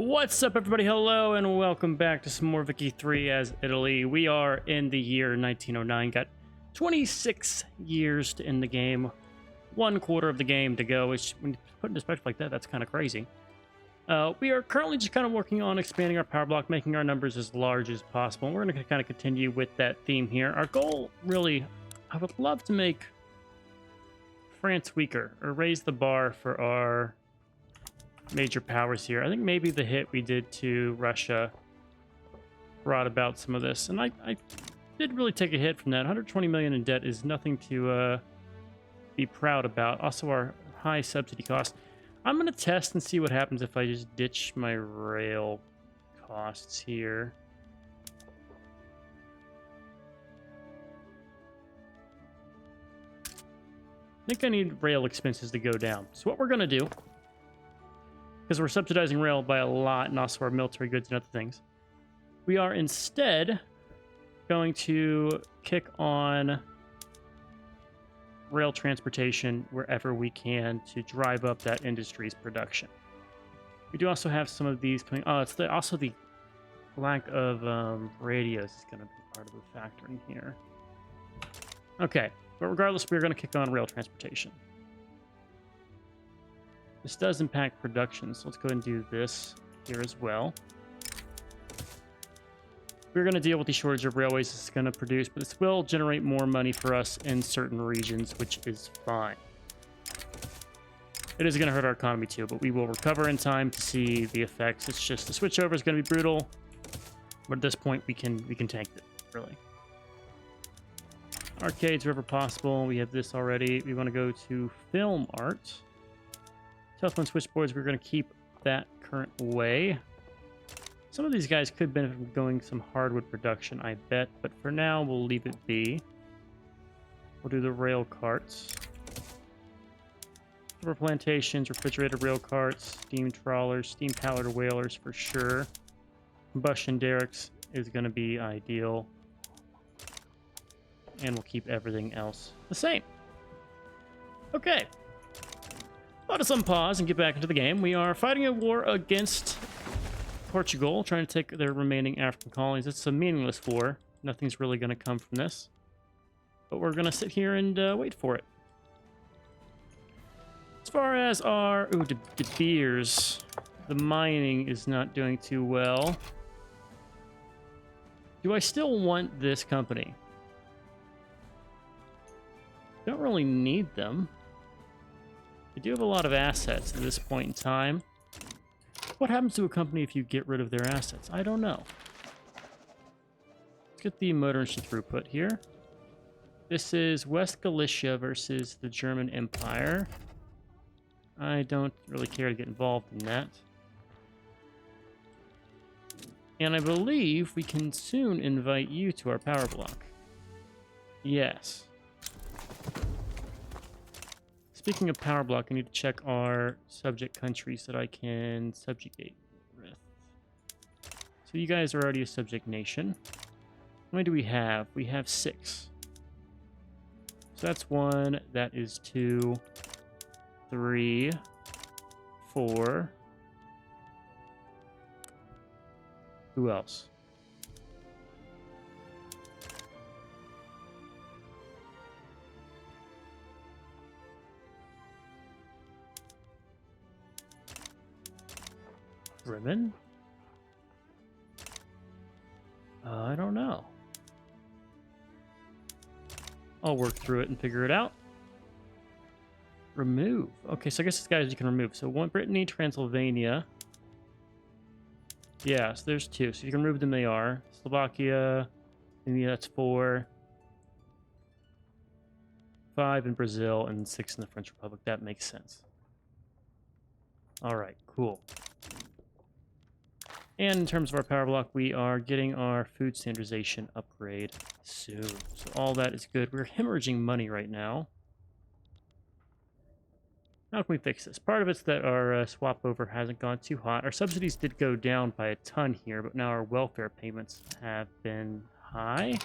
What's up, everybody? Hello, and welcome back to some more Vicky 3 as Italy. We are in the year 1909. Got 26 years to end the game. 1/4 of the game to go, which, when you put into perspective like that, that's kind of crazy. We are currently just kind of working on expanding our power block, making our numbers as large as possible. And we're going to kind of continue with that theme here. Our goal, really, I would love to make France weaker, or raise the bar for our major powers here. I think maybe the hit we did to Russia brought about some of this, and I did really take a hit from that. 120 million in debt is nothing to be proud about. Also, our high subsidy cost. I'm going to test and see what happens if I just ditch my rail costs here. I think I need rail expenses to go down. So what we're going to do, because we're subsidizing rail by a lot and also our military goods and other things, we are instead going to kick on rail transportation wherever we can to drive up that industry's production. We do also have some of these coming. Oh, it's also the lack of radios is going to be part of the factor in here. Okay, but regardless, we're going to kick on rail transportation. This does impact production, so let's go ahead and do this here as well. We're going to deal with the shortage of railways this is going to produce, but this will generate more money for us in certain regions, which is fine. It is going to hurt our economy too, but we will recover in time to see the effects. It's just the switchover is going to be brutal, but at this point we can tank it, really. Arcades wherever possible. We have this already. We want to go to film art. Telephone switchboards, we're going to keep that current way. Some of these guys could benefit from going some hardwood production, I bet, but for now, we'll leave it be. We'll do the rail carts. Rubber plantations, refrigerated rail carts, steam trawlers, steam pallet or whalers for sure. Combustion derricks is going to be ideal. And we'll keep everything else the same. Okay. Let us unpause and get back into the game. We are fighting a war against Portugal, trying to take their remaining African colonies. It's a meaningless war. Nothing's really going to come from this. But we're going to sit here and wait for it. As far as our... Ooh, De Beers. The mining is not doing too well. Do I still want this company? Don't really need them. They do have a lot of assets at this point in time. What happens to a company if you get rid of their assets? I don't know. Let's get the motorist throughput here. This is West Galicia versus the German Empire. I don't really care to get involved in that. And I believe we can soon invite you to our power block. Yes. Speaking of power block, I need to check our subject countries that I can subjugate with. So you guys are already a subject nation. How many do we have? We have 6. So that's 1, that is 2, 3, 4. Who else? Ribbon? I don't know. I'll work through it and figure it out. Remove. Okay, so I guess these guys you can remove. So one, Brittany, Transylvania. Yeah, so there's 2. So you can remove them, they are. Slovakia, maybe that's 4. 5 in Brazil, and 6 in the French Republic. That makes sense. Alright, cool. And in terms of our power block, we are getting our food standardization upgrade soon. So all that is good. We're hemorrhaging money right now. How can we fix this? Part of it's that our swap over hasn't gone too hot. Our subsidies did go down by a ton here, but now our welfare payments have been high.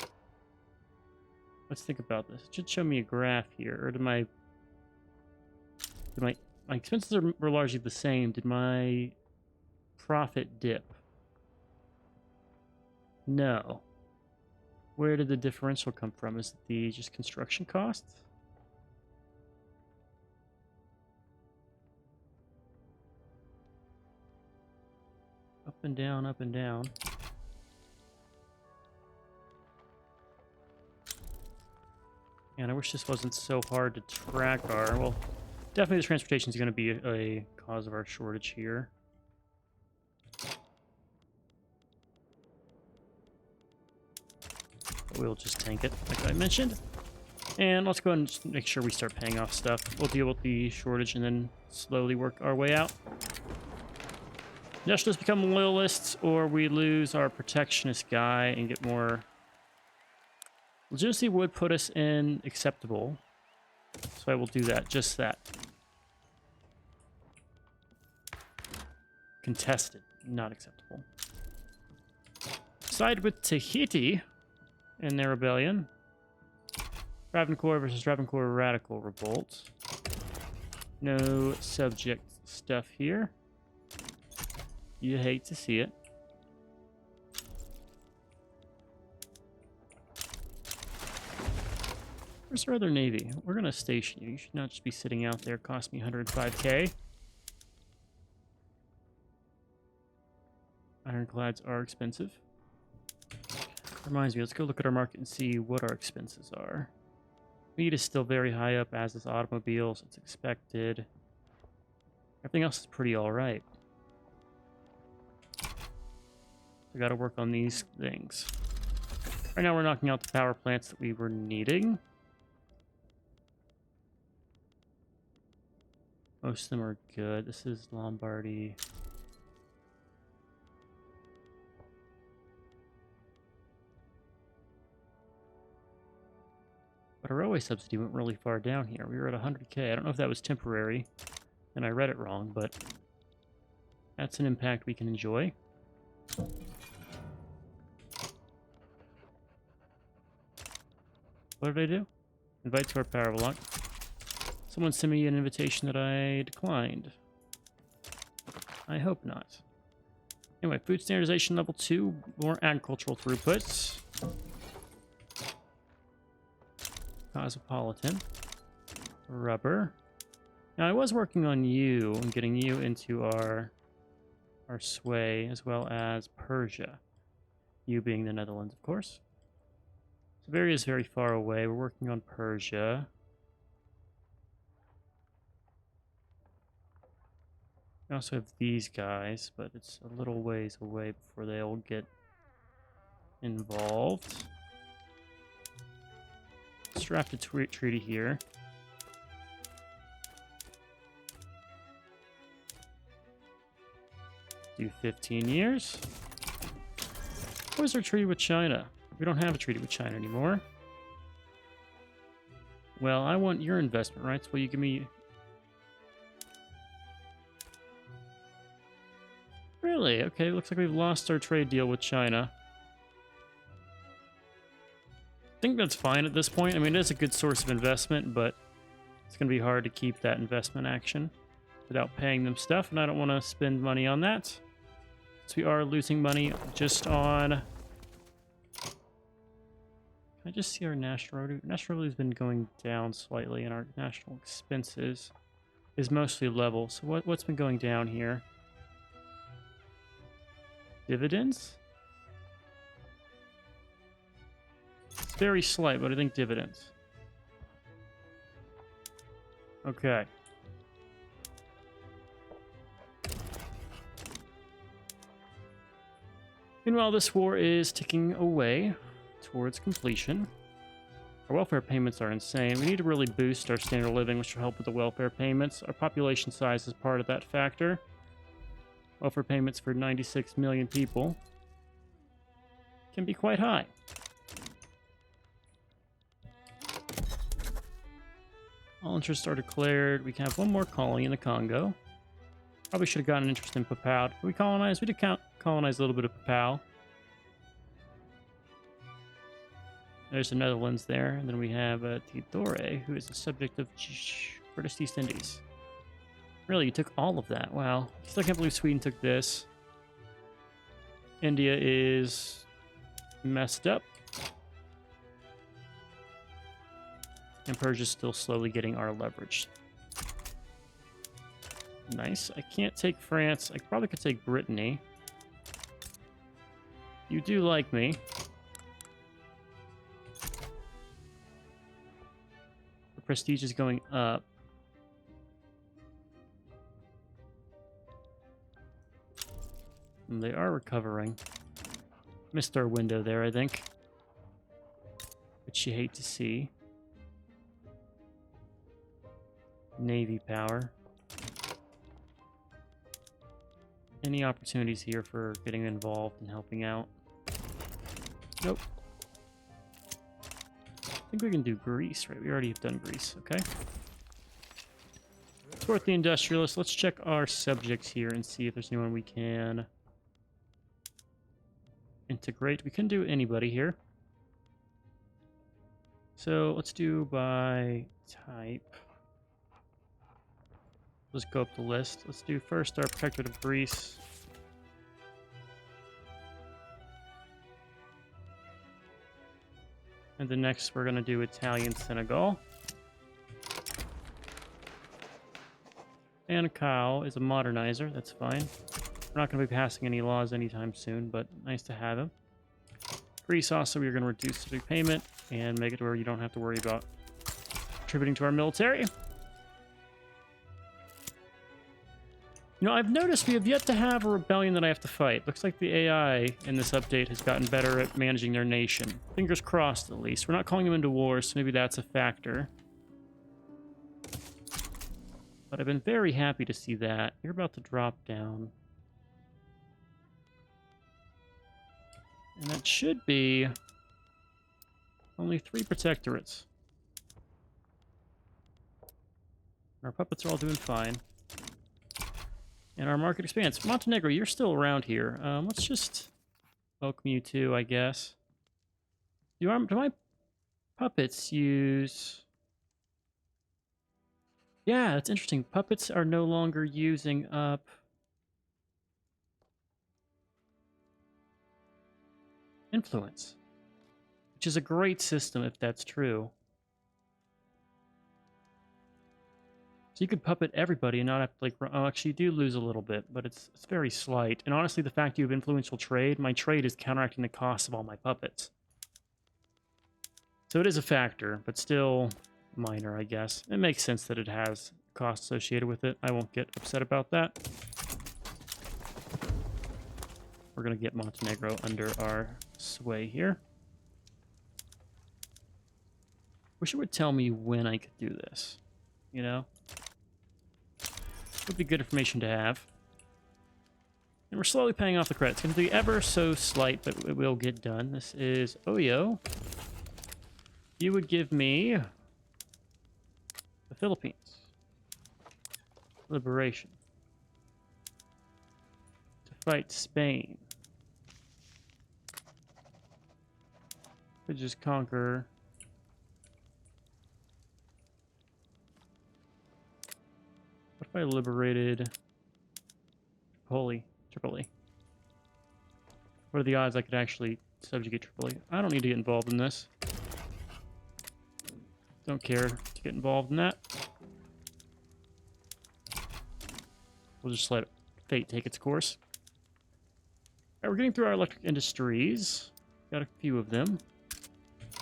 Let's think about this. It should show me a graph here. Or did my expenses were largely the same. Did my profit dip? No. Where did the differential come from? Is it the just construction costs? Up and down, up and down. And I wish this wasn't so hard to track our... Well, definitely the transportation is going to be a cause of our shortage here. But we'll just tank it, like I mentioned. And let's go ahead and just make sure we start paying off stuff. We'll deal with the shortage and then slowly work our way out. Nationalists become loyalists, or we lose our protectionist guy and get more... Legitimacy would put us in acceptable. So I will do that, just that. Contested, not acceptable. Side with Tahiti in their rebellion. Travancore versus Travancore Radical Revolt. No subject stuff here. You hate to see it. Where's our other navy? We're going to station you. You should not just be sitting out there. Cost me 105k. Ironclads are expensive. Reminds me, let's go look at our market and see what our expenses are. Meat is still very high up, as is automobiles. It's expected. Everything else is pretty alright. We got to work on these things. Right now we're knocking out the power plants that we were needing. Most of them are good. This is Lombardy. But our railway subsidy went really far down here. We were at 100k. I don't know if that was temporary, and I read it wrong, but that's an impact we can enjoy. What did I do? Invite to our power block. Someone sent me an invitation that I declined. I hope not. Anyway, food standardization level 2, more agricultural throughputs. Cosmopolitan. Rubber. Now I was working on you and getting you into our sway, as well as Persia. You being the Netherlands, of course. Siberia is very far away. We're working on Persia. We also have these guys, but it's a little ways away before they'll get involved. Let's draft a treaty here. Do 15 years. Where's our treaty with China? We don't have a treaty with China anymore. Well, I want your investment rights. Will you give me... Really? Okay, looks like we've lost our trade deal with China. I think that's fine at this point. I mean, it is a good source of investment, but it's going to be hard to keep that investment action without paying them stuff, and I don't want to spend money on that. So we are losing money just on... Can I just see our national revenue? National revenue has been going down slightly, and our national expenses is mostly level. So what's been going down here? Dividends? It's very slight, but I think dividends. Okay. Meanwhile, this war is ticking away towards completion. Our welfare payments are insane. We need to really boost our standard of living, which will help with the welfare payments. Our population size is part of that factor. Welfare payments for 96 million people can be quite high. All interests are declared. We can have one more colony in the Congo. Probably should have gotten an interest in Papal. Did we colonize? We did colonize a little bit of Papal. There's the Netherlands there. And then we have Tidore, who is the subject of British East Indies. Really, you took all of that. Wow. Still can't believe Sweden took this. India is messed up. And Persia's still slowly getting our leverage. Nice. I can't take France. I probably could take Brittany. You do like me. The prestige is going up. And they are recovering. Missed our window there, I think. Which you hate to see. Navy power. Any opportunities here for getting involved and helping out? Nope. I think we can do Greece, right? We already have done Greece, okay. Support the industrialists. Let's check our subjects here and see if there's anyone we can integrate. We can do anybody here. So let's do by type. Let's go up the list. Let's do first our Protectorate of Greece. And then next we're going to do Italian Senegal. And Kyle is a modernizer. That's fine. We're not going to be passing any laws anytime soon, but nice to have him. Greece also, we're going to reduce the repayment and make it where you don't have to worry about contributing to our military. You know, I've noticed we have yet to have a rebellion that I have to fight. Looks like the AI in this update has gotten better at managing their nation. Fingers crossed, at least. We're not calling them into war, so maybe that's a factor. But I've been very happy to see that. You're about to drop down. And that should be only 3 protectorates. Our puppets are all doing fine. And our market expands. Montenegro, you're still around here. Let's just welcome you too, I guess. Do my puppets use... Yeah, that's interesting. Puppets are no longer using up... influence. Which is a great system if that's true. So you could puppet everybody and not have to, like... Oh, actually, you do lose a little bit, but it's very slight. And honestly, the fact you have influential trade, my trade is counteracting the cost of all my puppets. So it is a factor, but still minor, I guess. It makes sense that it has costs associated with it. I won't get upset about that. We're going to get Montenegro under our sway here. Wish it would tell me when I could do this, you know? Would be good information to have. And we're slowly paying off the credit. It's going to be ever so slight, but it will get done. This is Oyo. You would give me the Philippines. Liberation. To fight Spain. Could just conquer... What if I liberated Tripoli? What are the odds I could actually subjugate Tripoli? I don't need to get involved in this. Don't care to get involved in that. We'll just let fate take its course. Alright, we're getting through our electric industries. Got a few of them.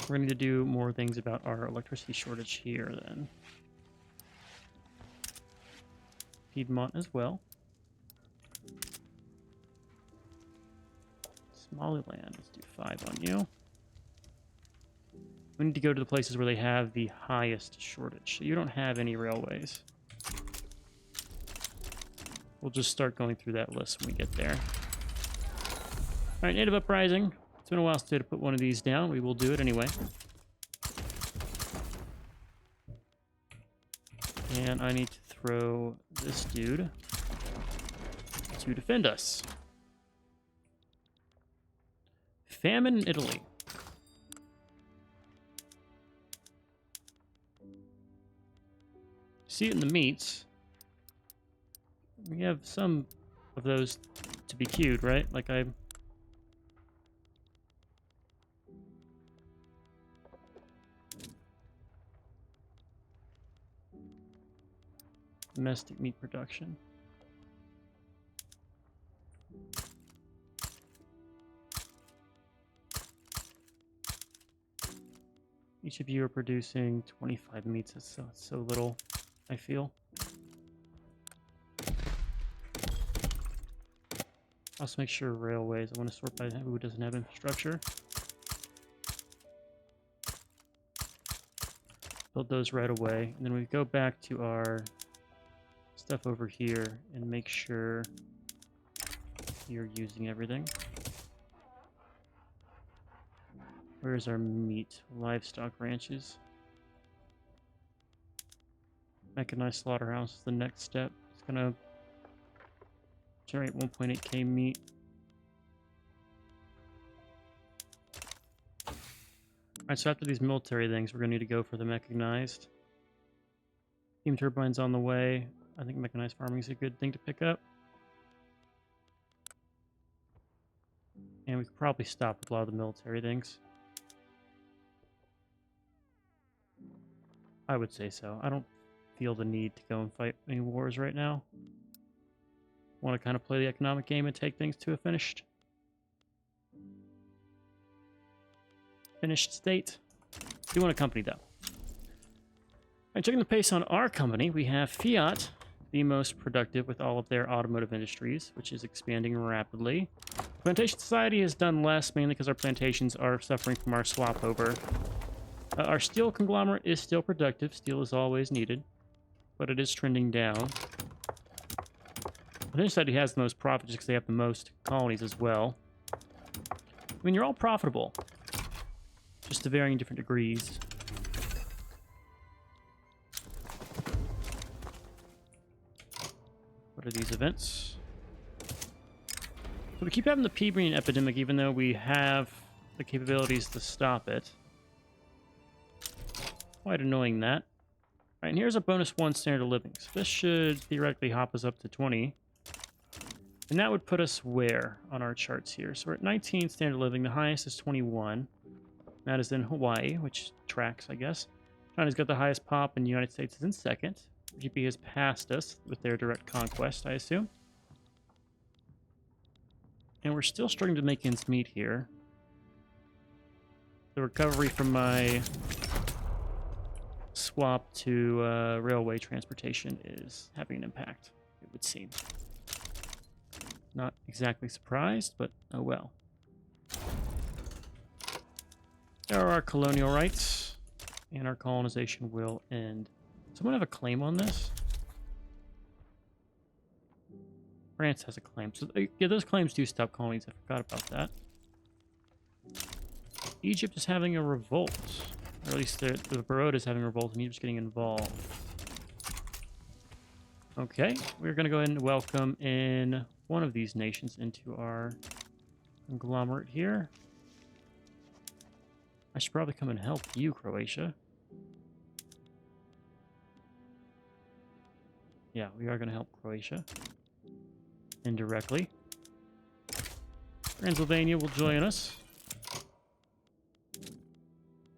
We're going to do more things about our electricity shortage here, then. Piedmont as well. Somaliland, let's do 5 on you. We need to go to the places where they have the highest shortage. So you don't have any railways. We'll just start going through that list when we get there. Alright, Native Uprising. It's been a while since I had to put one of these down. We will do it anyway. And I need to throw this dude to defend us. Famine in Italy. See it in the meats. We have some of those to be queued, right? Like I Domestic meat production. Each of you are producing 25 meats. That's so little, I feel. Also make sure railways. I want to sort by who doesn't have infrastructure. Build those right away. And then we go back to our stuff over here and make sure you're using everything. Where's our meat? Livestock ranches. Mechanized slaughterhouse is the next step. It's gonna generate 1.8k meat. Alright, so after these military things, we're gonna need to go for the mechanized. Steam turbines on the way. I think mechanized farming is a good thing to pick up. And we could probably stop with a lot of the military things. I would say so. I don't feel the need to go and fight any wars right now. Want to kind of play the economic game and take things to a finished state. Do want a company though. Alright, checking the pace on our company, we have Fiat, the most productive with all of their automotive industries, which is expanding rapidly. Plantation Society has done less, mainly because our plantations are suffering from our swap over. Our steel conglomerate is still productive. Steel is always needed, but it is trending down. Plantation Society has the most profit just because they have the most colonies as well. I mean, you're all profitable, just to varying different degrees. What are these events? So we keep having the pea brain epidemic, even though we have the capabilities to stop it. Quite annoying that. Alright, and here's a bonus 1 standard of living. So this should theoretically hop us up to 20. And that would put us where on our charts here? So we're at 19 standard of living. The highest is 21. That is in Hawaii, which tracks, I guess. China's got the highest pop, and the United States is in second. GP has passed us with their direct conquest, I assume. And we're still struggling to make ends meet here. The recovery from my swap to railway transportation is having an impact, it would seem. Not exactly surprised, but oh well. There are our colonial rights, and our colonization will end. Someone have a claim on this? France has a claim. So yeah, those claims do stop colonies. I forgot about that. Egypt is having a revolt. Or at least the Baroda is having a revolt, and Egypt's getting involved. Okay, we're going to go ahead and welcome in one of these nations into our conglomerate here. I should probably come and help you, Croatia. Yeah, we are going to help Croatia. Indirectly. Transylvania will join us.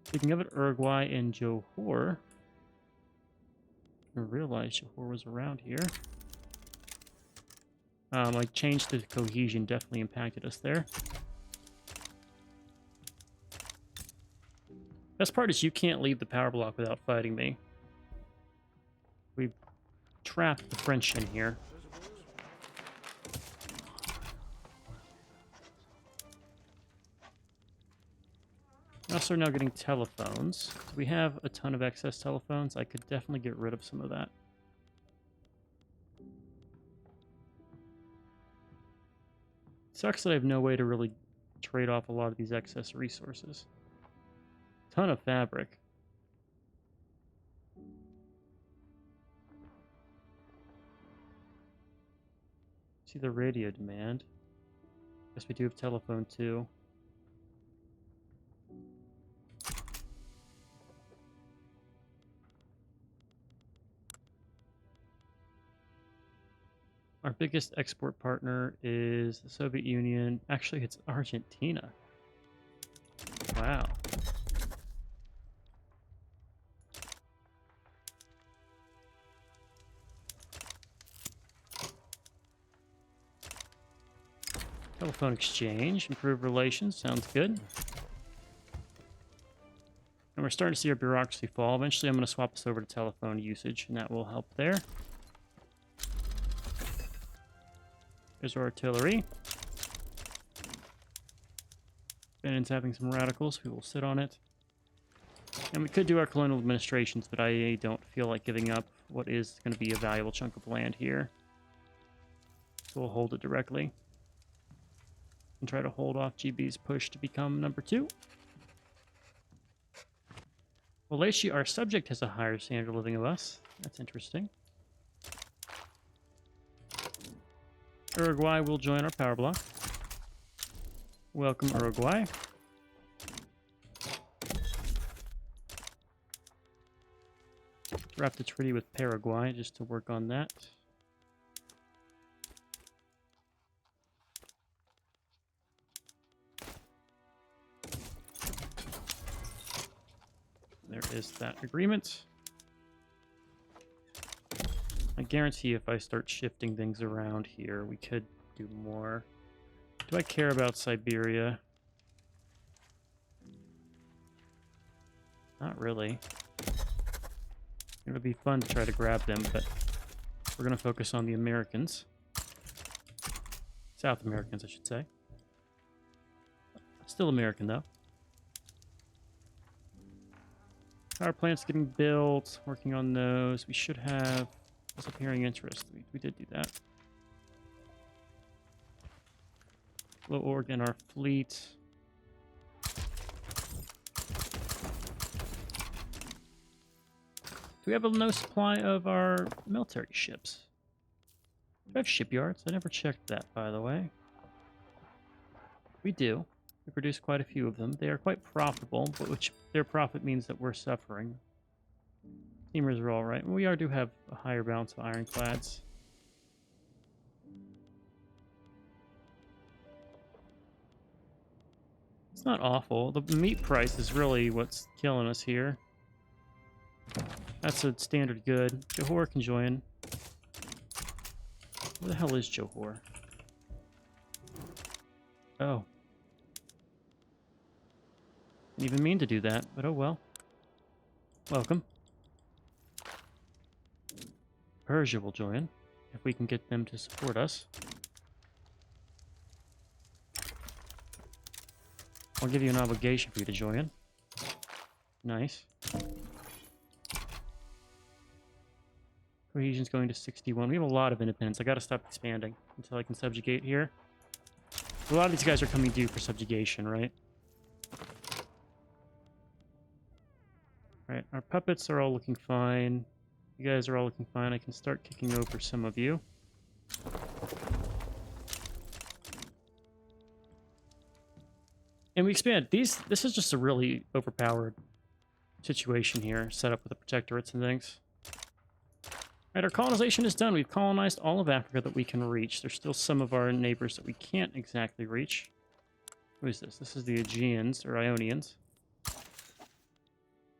Speaking of it, Uruguay and Johor. I realized Johor was around here. Like, change to cohesion definitely impacted us there. Best part is you can't leave the power block without fighting me. We trapped the French in here. We also are now getting telephones. So we have a ton of excess telephones. I could definitely get rid of some of that. Sucks that I have no way to really trade off a lot of these excess resources. Ton of fabric. See the radio demand. Guess we do have telephone too. Our biggest export partner is the Soviet Union. Actually, it's Argentina. Wow. Telephone exchange, improve relations, sounds good. And we're starting to see our bureaucracy fall. Eventually, I'm going to swap this over to telephone usage, and that will help there. There's our artillery. Bennett's having some radicals. We will sit on it. And we could do our colonial administrations, but I don't feel like giving up what is going to be a valuable chunk of land here. So we'll hold it directly. And try to hold off GB's push to become number 2. Well, actually, our subject has a higher standard of living of us. That's interesting. Uruguay will join our power block. Welcome, Uruguay. Wrap the treaty with Paraguay just to work on that. There is that agreement. I guarantee if I start shifting things around here, we could do more. Do I care about Siberia? Not really. It would be fun to try to grab them, but we're going to focus on the Americans. South Americans, I should say. Still American, though. Power plants getting built, working on those. We should have disappearing interest. We did do that. Low org in our fleet. Do we have no supply of our military ships? Do we have shipyards? I never checked that, by the way. We do. We produce quite a few of them. They are quite profitable, but which their profit means that we're suffering. Steamers are all right. We do have a higher balance of ironclads. It's not awful. The meat price is really what's killing us here. That's a standard good. Johor can join. Where the hell is Johor? Oh. Didn't even mean to do that, but oh well. Welcome. Persia will join, if we can get them to support us. I'll give you an obligation for you to join. Nice. Cohesion's going to 61. We have a lot of independence. I gotta stop expanding until I can subjugate here. A lot of these guys are coming due for subjugation, right? Right, our puppets are all looking fine. You guys are all looking fine. I can start kicking over some of you. And we expand. This is just a really overpowered situation here, set up with the protectorates and things. Right, our colonization is done. We've colonized all of Africa that we can reach. There's still some of our neighbors that we can't exactly reach. Who is this? This is the Aegeans, or Ionians.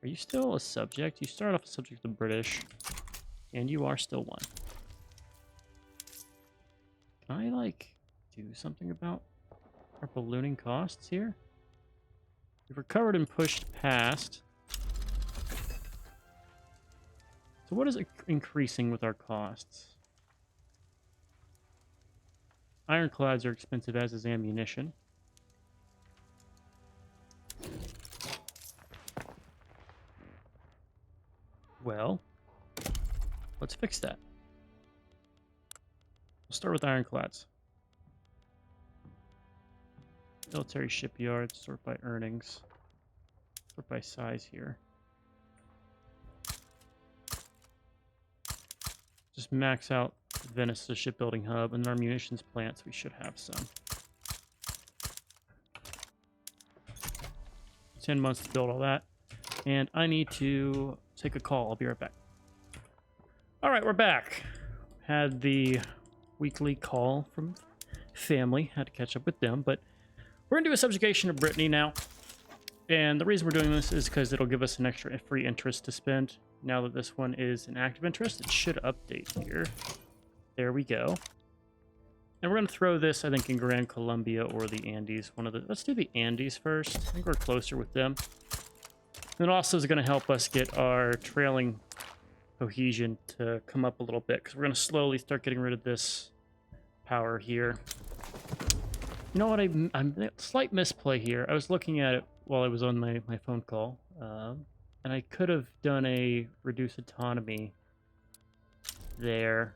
Are you still a subject? You start off a subject of the British, and you are still one. Can I, like, do something about our ballooning costs here? We've recovered and pushed past. So what is increasing with our costs? Ironclads are expensive, as is ammunition. Well, let's fix that. We'll start with ironclads. Military shipyards, sort by earnings. Sort by size here. Just max out Venice as a shipbuilding hub, and our munitions plants, we should have some. 10 months to build all that. And I need to take a call. I'll be right back. All right, we're back. Had the weekly call from family. Had to catch up with them, but we're going to do a subjugation of Brittany now. And the reason we're doing this is because it'll give us an extra free interest to spend. Now that this one is an active interest, it should update here. There we go. And we're going to throw this, I think, in Gran Colombia or the Andes. Let's do the Andes first. I think we're closer with them. And it also is going to help us get our trailing cohesion to come up a little bit, because we're going to slowly start getting rid of this power here. You know what? I'm a slight misplay here. I was looking at it while I was on my phone call, and I could have done a reduced autonomy there.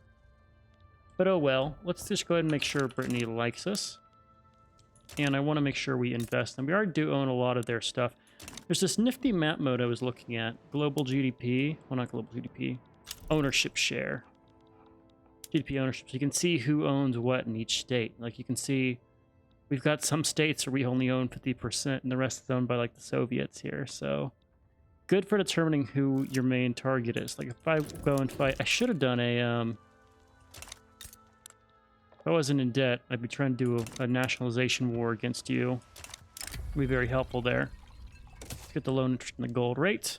But oh well. Let's just go ahead and make sure Brittany likes us. And I want to make sure we invest. And we already do own a lot of their stuff. There's this nifty map mode I was looking at. Global GDP. Well, not global GDP. Ownership share. GDP ownership. So you can see who owns what in each state. Like you can see, we've got some states where we only own 50% and the rest is owned by like the Soviets here. So good for determining who your main target is. Like if I go and fight, I should have done a, if I wasn't in debt, I'd be trying to do a nationalization war against you. It'd be very helpful there. Let's get the loan interest and the gold rate.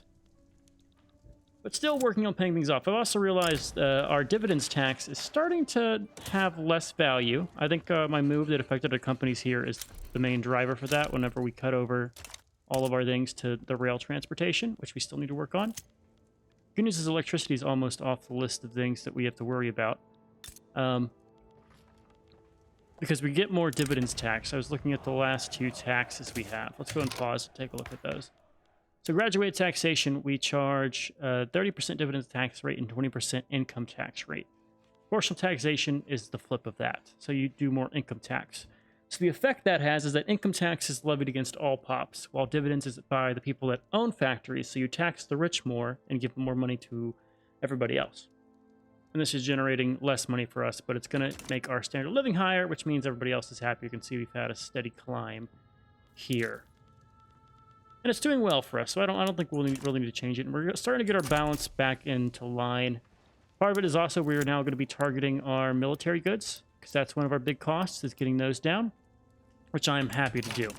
But still working on paying things off. I've also realized our dividends tax is starting to have less value. I think my move that affected our companies here is the main driver for that whenever we cut over all of our things to the rail transportation, which we still need to work on. Good news is electricity is almost off the list of things that we have to worry about. Because we get more dividends tax. I was looking at the last two taxes we have. Let's go and pause and take a look at those. So graduated taxation, we charge 30% dividends tax rate and 20% income tax rate. Proportional taxation is the flip of that. So you do more income tax. So the effect that has is that income tax is levied against all pops, while dividends is by the people that own factories. So you tax the rich more and give more money to everybody else. And this is generating less money for us, but it's going to make our standard of living higher, which means everybody else is happy. You can see we've had a steady climb here. And it's doing well for us, so I don't think we'll really need to change it. And we're starting to get our balance back into line. Part of it is also we're now going to be targeting our military goods, because that's one of our big costs, is getting those down, which I'm happy to do.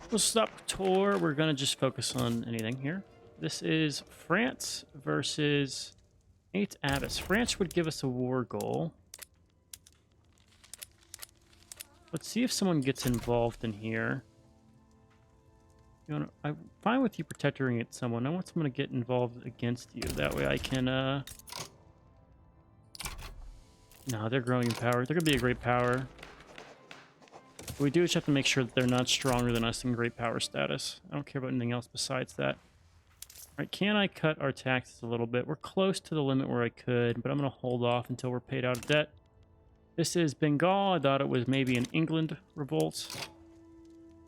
We'll stop tour. We're going to just focus on anything here. This is France versus 8 Abbas. France would give us a war goal. Let's see if someone gets involved in here. I'm fine with you protecting at someone. I want someone to get involved against you. That way I can, No, they're growing in power. They're going to be a great power. But we do just have to make sure that they're not stronger than us in great power status. I don't care about anything else besides that. All right, can I cut our taxes a little bit? We're close to the limit where I could, but I'm going to hold off until we're paid out of debt. This is Bengal. I thought it was maybe an England revolt.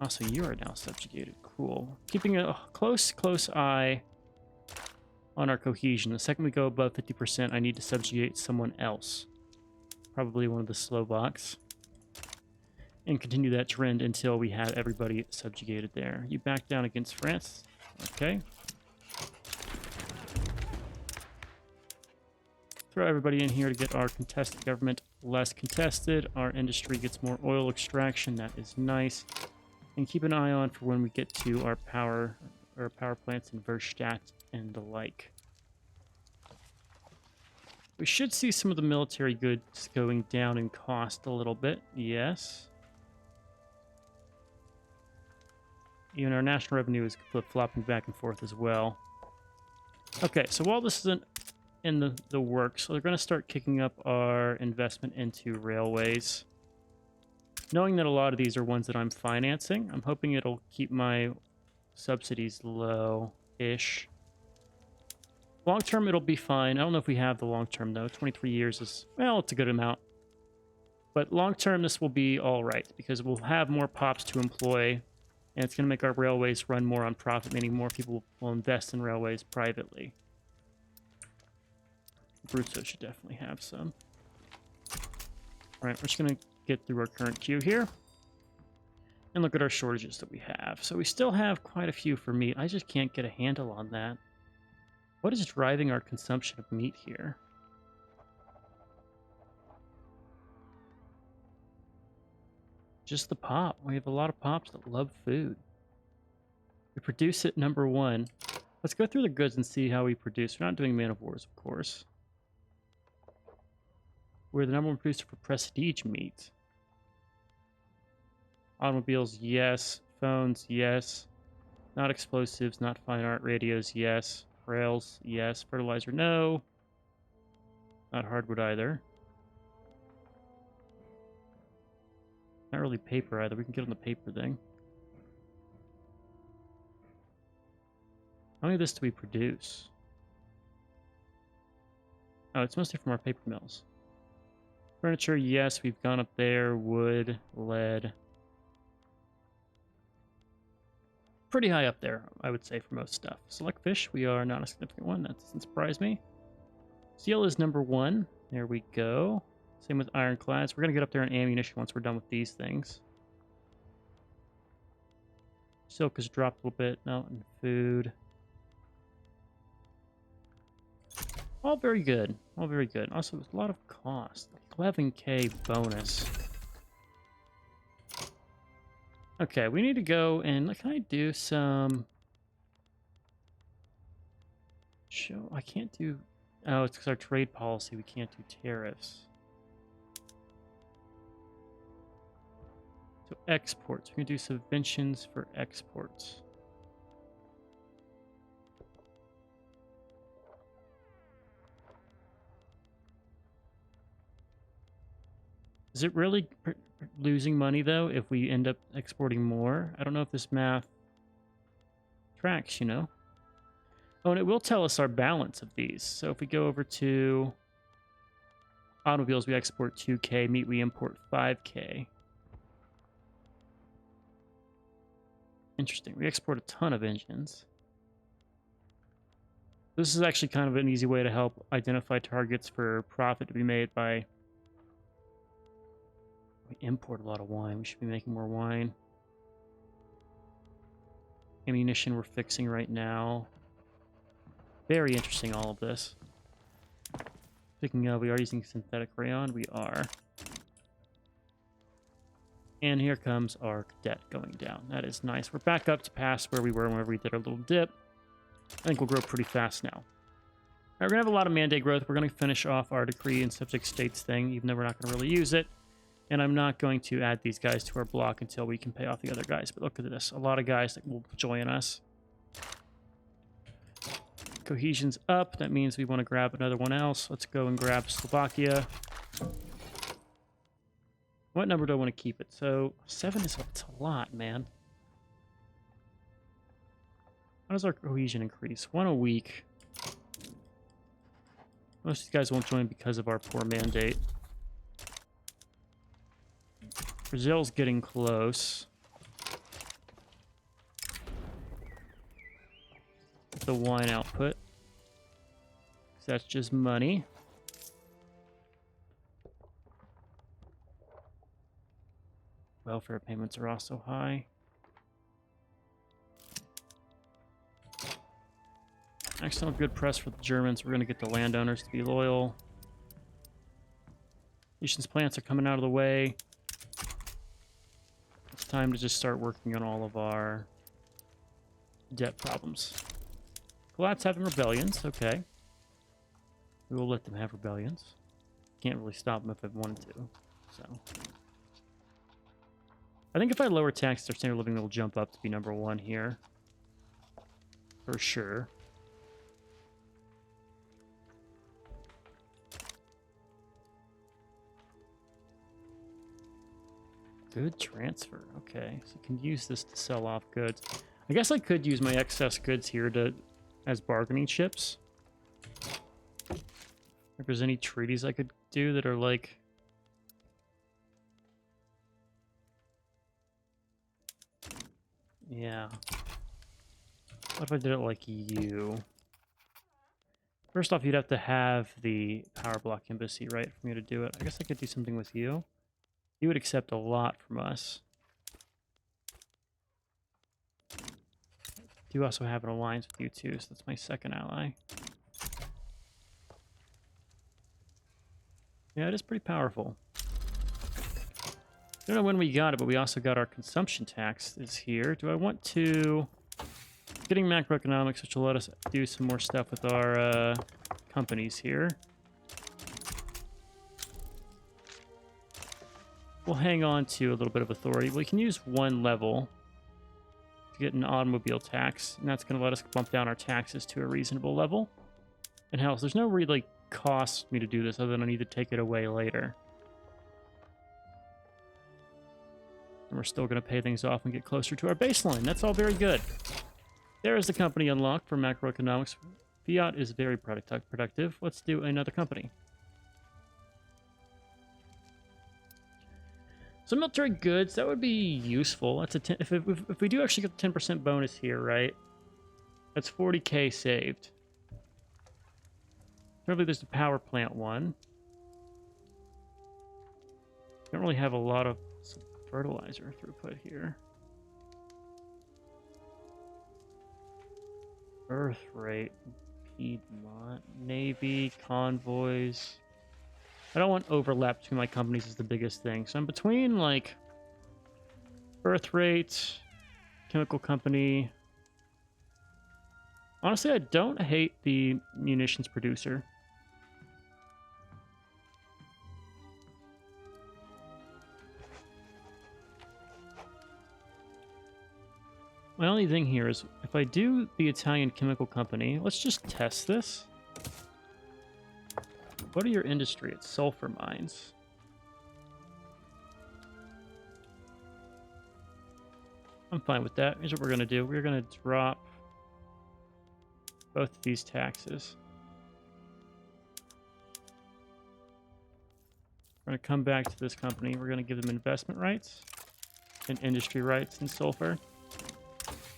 Also, you are now subjugated. Cool. Keeping a close eye on our cohesion. The second we go above 50%, I need to subjugate someone else. Probably one of the Slovaks. And continue that trend until we have everybody subjugated there. You back down against France. Okay. Throw everybody in here to get our contested government less contested. Our industry gets more oil extraction. That is nice. And keep an eye on for when we get to our power plants in Verstadt and the like. We should see some of the military goods going down in cost a little bit. Yes. Even our national revenue is flip-flopping back and forth as well. Okay, so while this isn't in the works, so they're going to start kicking up our investment into railways. Knowing that a lot of these are ones that I'm financing, I'm hoping it'll keep my subsidies low-ish. Long term, it'll be fine. I don't know if we have the long term, though. 23 years is, well, it's a good amount. But long term, this will be all right, because we'll have more pops to employ, and it's going to make our railways run more on profit, meaning more people will invest in railways privately. Abruzzo should definitely have some. All right, we're just going to get through our current queue here and look at our shortages that we have. So we still have quite a few for meat. I just can't get a handle on that. What is driving our consumption of meat here? Just the pop. We have a lot of pops that love food. We produce it, number one. Let's go through the goods and see how we produce. We're not doing man of wars, of course. We're the #1 producer for prestige meat. Automobiles, yes. Phones, yes. Not explosives, not fine art. Radios, yes. Rails, yes. Fertilizer, no. Not hardwood either. Not really paper either. We can get on the paper thing. How many of this do we produce? Oh, it's mostly from our paper mills. Furniture, yes, we've gone up there. Wood, lead. Pretty high up there, I would say, for most stuff. Select fish, we are not a significant one. That doesn't surprise me. Steel is #1. There we go. Same with ironclads. We're going to get up there in ammunition once we're done with these things. Silk has dropped a little bit. No, and food. All very good. All very good. Also, a lot of cost. 11K bonus. Okay, we need to go and... Can I do some... Show... I can't do... Oh, it's because our trade policy. We can't do tariffs. So exports. We can do subventions for exports. Is it really losing money, though, if we end up exporting more? I don't know if this math tracks, you know? Oh, and it will tell us our balance of these. So if we go over to automobiles, we export 2K. Meat, we import 5K. Interesting. We export a ton of engines. This is actually kind of an easy way to help identify targets for profit to be made by... We import a lot of wine. We should be making more wine. Ammunition we're fixing right now. Very interesting, all of this. Speaking of, we are using synthetic rayon. We are. And here comes our cadet going down. That is nice. We're back up to past where we were whenever we did our little dip. I think we'll grow pretty fast now. All right, we're going to have a lot of mandate growth. We're going to finish off our decree and subject states thing, even though we're not going to really use it. And I'm not going to add these guys to our block until we can pay off the other guys. But look at this. A lot of guys that will join us. Cohesion's up. That means we want to grab another one else. Let's go and grab Slovakia. What number do I want to keep it? So 7 is a lot, man. How does our cohesion increase? 1 a week. Most of these guys won't join because of our poor mandate. Brazil's getting close. The wine output. That's just money. Welfare payments are also high. Excellent, good press for the Germans. We're going to get the landowners to be loyal. Nation's plants are coming out of the way. It's time to just start working on all of our debt problems. Colats having rebellions, okay. We will let them have rebellions. Can't really stop them if I wanted to, so. I think if I lower taxes, their standard of living will jump up to be #1 here. For sure. Good transfer. Okay, so you can use this to sell off goods. I guess I could use my excess goods here to as bargaining chips. If there's any treaties I could do that are like... Yeah. What if I did it like you? First off, you'd have to have the power block embassy, right, for me to do it. I guess I could do something with you. You would accept a lot from us. Do also have an alliance with you too, so that's my second ally. Yeah, it is pretty powerful. I don't know when we got it, but we also got our consumption tax is here. Do I want to... Getting macroeconomics, which will let us do some more stuff with our companies here. we'll hang on to a little bit of authority. We can use one level to get an automobile tax, and that's going to let us bump down our taxes to a reasonable level. And hell, there's no really cost me to do this other than I need to take it away later. And we're still going to pay things off and get closer to our baseline. That's all very good. There is the company unlocked for macroeconomics. Fiat is very productive. Let's do another company. So military goods, that would be useful. That's a if we do actually get the 10% bonus here, right? That's 40k saved. Probably there's the power plant one. Don't really have a lot of fertilizer throughput here. Birth rate, Piedmont, Navy, convoys. I don't want overlap between my companies is the biggest thing. So I'm between like birth rate, chemical company. Honestly, I don't hate the munitions producer. My only thing here is if I do the Italian chemical company, let's just test this. What are your industry? It's sulfur mines. I'm fine with that. Here's what we're going to do. We're going to drop both of these taxes. We're going to come back to this company. We're going to give them investment rights and industry rights in sulfur.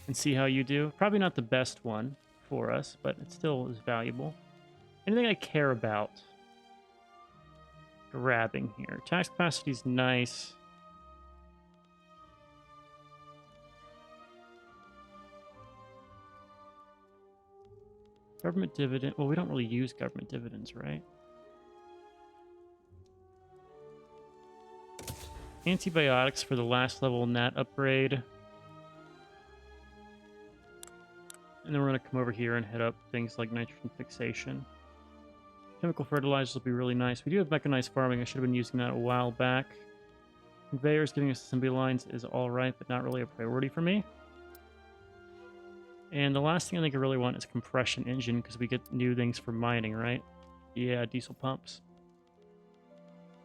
And see how you do. Probably not the best one for us, but it still is valuable. Anything I care about grabbing here. Tax capacity is nice. Government dividend. Well, we don't really use government dividends, right? Antibiotics for the last level NAT upgrade. And then we're going to come over here and hit up things like nitrogen fixation. Chemical fertilizers will be really nice. We do have mechanized farming. I should have been using that a while back. Conveyors giving us assembly lines is alright, but not really a priority for me. And the last thing I think I really want is compression engine, because we get new things for mining, right? Yeah, diesel pumps.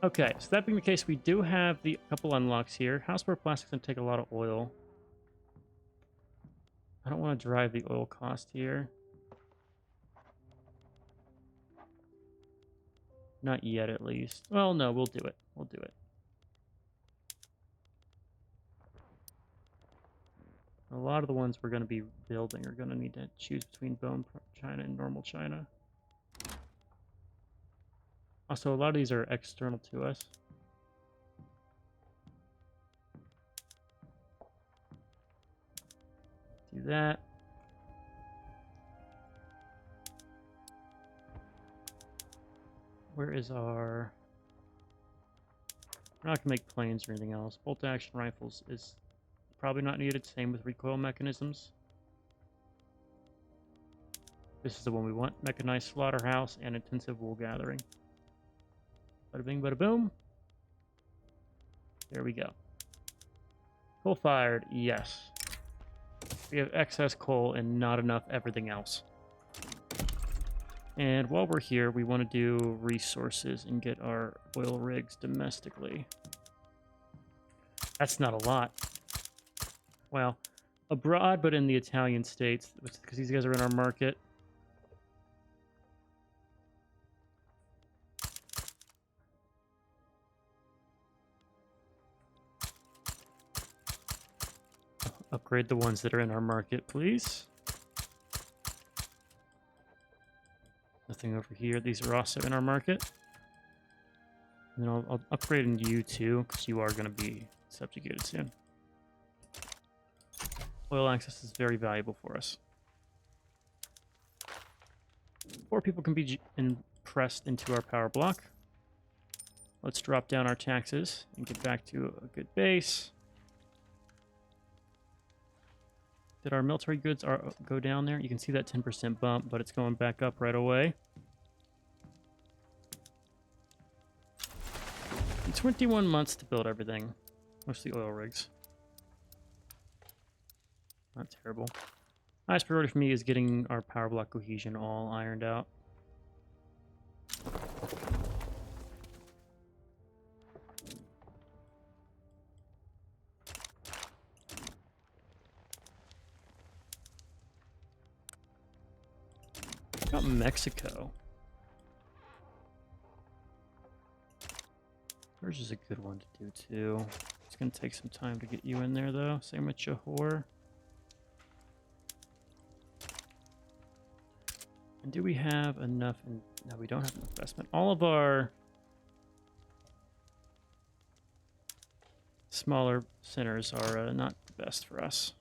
Okay, so that being the case, we do have the couple unlocks here. Houseware plastics going to take a lot of oil. I don't want to drive the oil cost here. Not yet, at least. Well, no, we'll do it. We'll do it. A lot of the ones we're going to be building are going to need to choose between bone china and normal china. Also, a lot of these are external to us. Do that. Where is our... We're not going to make planes or anything else. Bolt action rifles is probably not needed. Same with recoil mechanisms. This is the one we want. Mechanized slaughterhouse and intensive wool gathering. Bada bing, bada boom. There we go. Coal fired, yes. We have excess coal and not enough everything else. And while we're here, we want to do resources and get our oil rigs domestically. That's not a lot. Well, abroad, but in the Italian states, because these guys are in our market. Upgrade the ones that are in our market, please. Nothing over here. These are also in our market. And then I'll upgrade into you too, because you are going to be subjugated soon. Oil access is very valuable for us. 4 people can be impressed into our power block. Let's drop down our taxes and get back to a good base. Did our military goods go down there? You can see that 10% bump, but it's going back up right away. 21 months to build everything. Mostly oil rigs. Not terrible. Highest priority for me is getting our power block cohesion all ironed out. Got Mexico. Yours is a good one to do too. It's gonna take some time to get you in there though. Same with Johor. And do we have enough? No, we don't have enough investment. All of our smaller centers are not the best for us.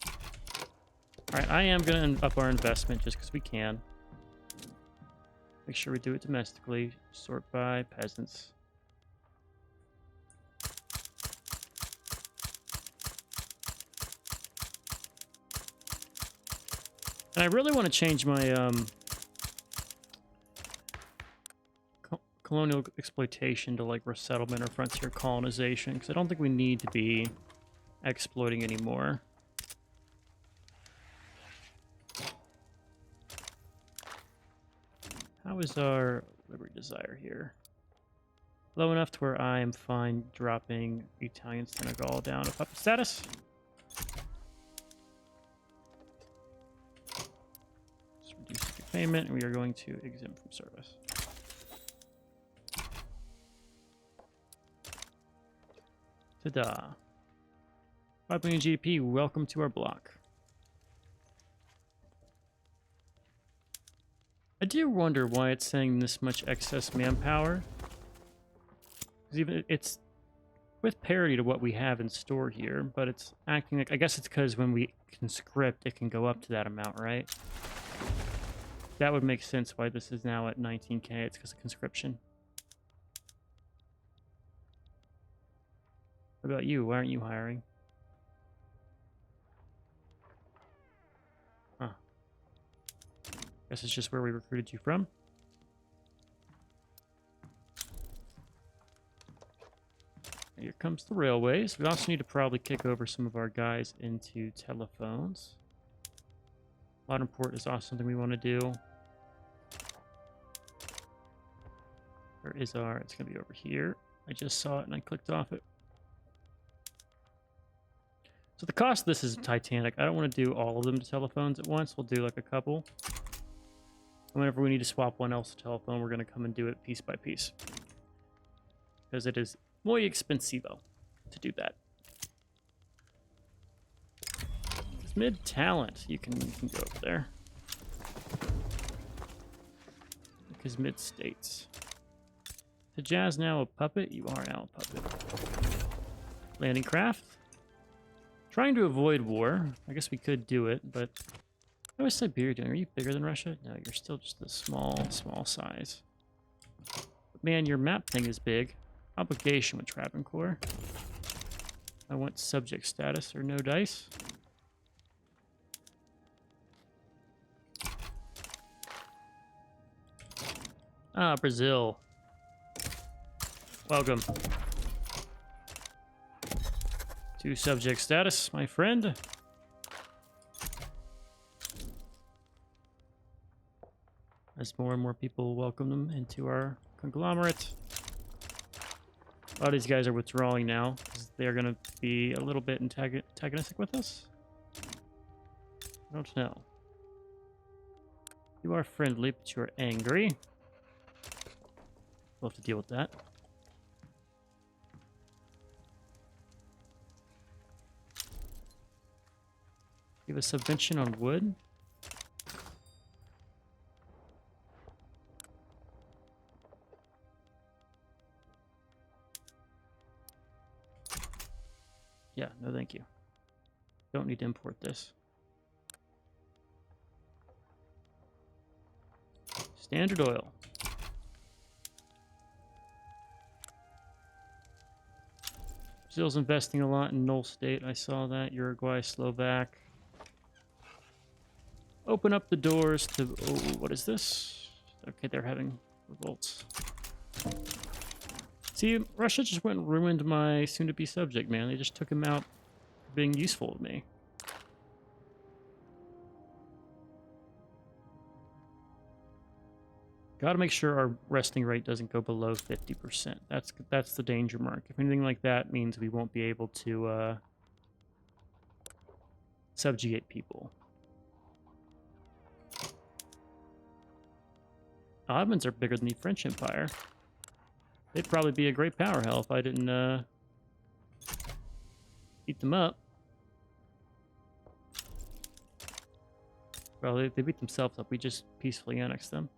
All right, I am going to up our investment just because we can. Make sure we do it domestically. Sort by peasants. And I really want to change my colonial exploitation to like resettlement or frontier colonization, because I don't think we need to be exploiting anymore. How is our liberty desire here? Low enough to where I am fine dropping Italian Senegal down to puppet status. Just reduce the payment, and we are going to exempt from service. Ta-da. 5 million GDP, welcome to our block. I do wonder why it's saying this much excess manpower. Because even it's with parity to what we have in store here, but it's acting like, I guess it's because when we conscript, it can go up to that amount, right? That would make sense why this is now at 19K. It's because of conscription. What about you? Why aren't you hiring? Huh. Guess it's just where we recruited you from. Here comes the railways. We also need to probably kick over some of our guys into telephones. Modern port is also something we want to do. Where is our... It's going to be over here. I just saw it and I clicked off it. So the cost of this is titanic. I don't want to do all of them to telephones at once. We'll do like a couple. And whenever we need to swap one else to telephone, we're going to come and do it piece by piece. Because it is muy expensivo to do that. It's mid-talent. You can go over there. Because mid-states. To Jazz now a puppet? You are now a puppet. Landing craft. Trying to avoid war. I guess we could do it, but... How is Siberia doing? Are you bigger than Russia? No, you're still just a small size. But man, your map thing is big. Obligation with Travancore. I want subject status or no dice. Ah, Brazil. Welcome. To subject status, my friend. As more and more people welcome them into our conglomerate. A lot of these guys are withdrawing now, because they're going to be a little bit antagonistic with us. I don't know. You are friendly, but you are angry. We'll have to deal with that. Give a subvention on wood. Yeah, no thank you. Don't need to import this. Standard oil. Brazil's investing a lot in Null State. I saw that. Uruguay, Slovak. Open up the doors to... Oh, what is this? Okay, they're having revolts. See, Russia just went and ruined my soon-to-be subject, man. They just took him out for being useful to me. Gotta make sure our resting rate doesn't go below 50%. That's the danger mark. If anything like that means we won't be able to subjugate people. Ottomans are bigger than the French Empire. They'd probably be a great power hell if I didn't eat them up. Well, they beat themselves up. We just peacefully annexed them.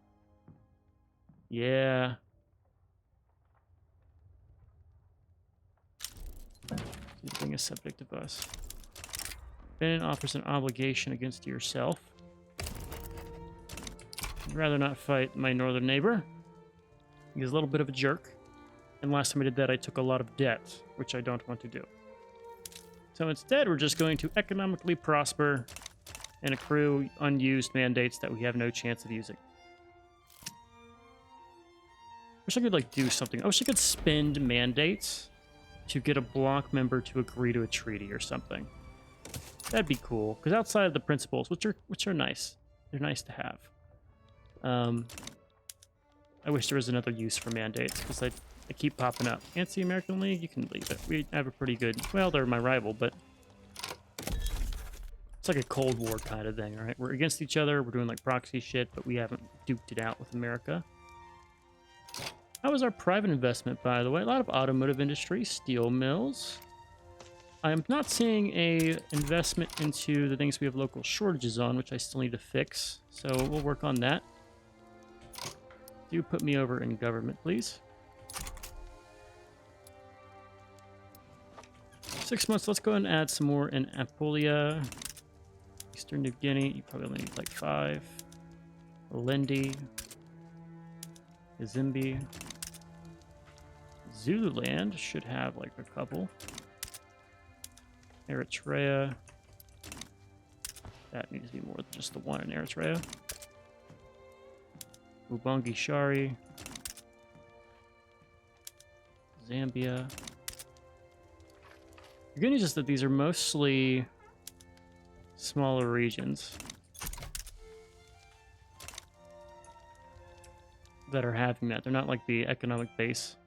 Yeah. Being a subject of us. Benin offers an obligation against yourself. I'd rather not fight my northern neighbor. He's a little bit of a jerk. And last time I did that, I took a lot of debt, which I don't want to do. So instead, we're just going to economically prosper and accrue unused mandates that we have no chance of using. Wish I could, like, do something. I wish I could spend mandates to get a bloc member to agree to a treaty or something. That'd be cool. Because outside of the principles, which are nice. They're nice to have. I wish there was another use for mandates, because they keep popping up. Anti-American League, you can leave it. We have a pretty good... Well, they're my rival, but... It's like a Cold War kind of thing, right? We're against each other, we're doing, like, proxy shit, but we haven't duked it out with America. How was our private investment, by the way? A lot of automotive industry, steel mills. I am not seeing a investment into the things we have local shortages on, which I still need to fix. So we'll work on that. Do put me over in government, please. 6 months. Let's go ahead and add some more in Apulia. Eastern New Guinea. You probably only need like 5. Lendi. Zimbi. Zululand should have like a couple. Eritrea. That needs to be more than just the one in Eritrea. Ubangi Shari. Zambia. The good news is that these are mostly smaller regions that are having that. They're not like the economic base.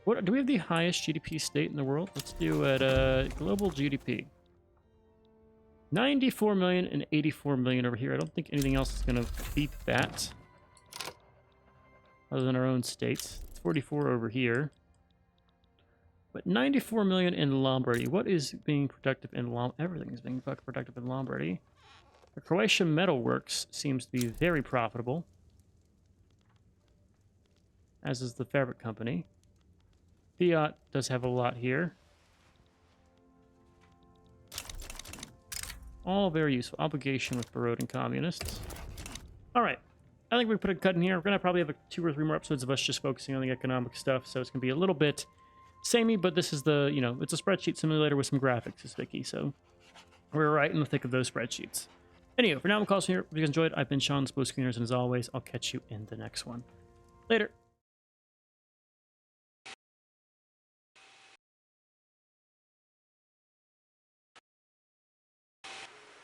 What do we have the highest GDP state in the world? Let's do it global GDP. 94 million and 84 million over here. I don't think anything else is going to beat that. Other than our own states. It's 44 over here. But 94 million in Lombardy. What is being productive in Lombardy? Everything is being productive in Lombardy. The Croatian Metalworks seems to be very profitable. As is the fabric company. Fiat does have a lot here. All very useful. Obligation with Barodan communists. All right. I think we put a cut in here. We're going to probably have 2 or 3 more episodes of us just focusing on the economic stuff. So it's going to be a little bit samey, but this is the, you know, it's a spreadsheet simulator with some graphics, is Vicky. So we're right in the thick of those spreadsheets. Anyway, for now, I'm Carlson here. If you guys enjoyed, I've been Sean, Spoke Screeners, and as always, I'll catch you in the next one. Later.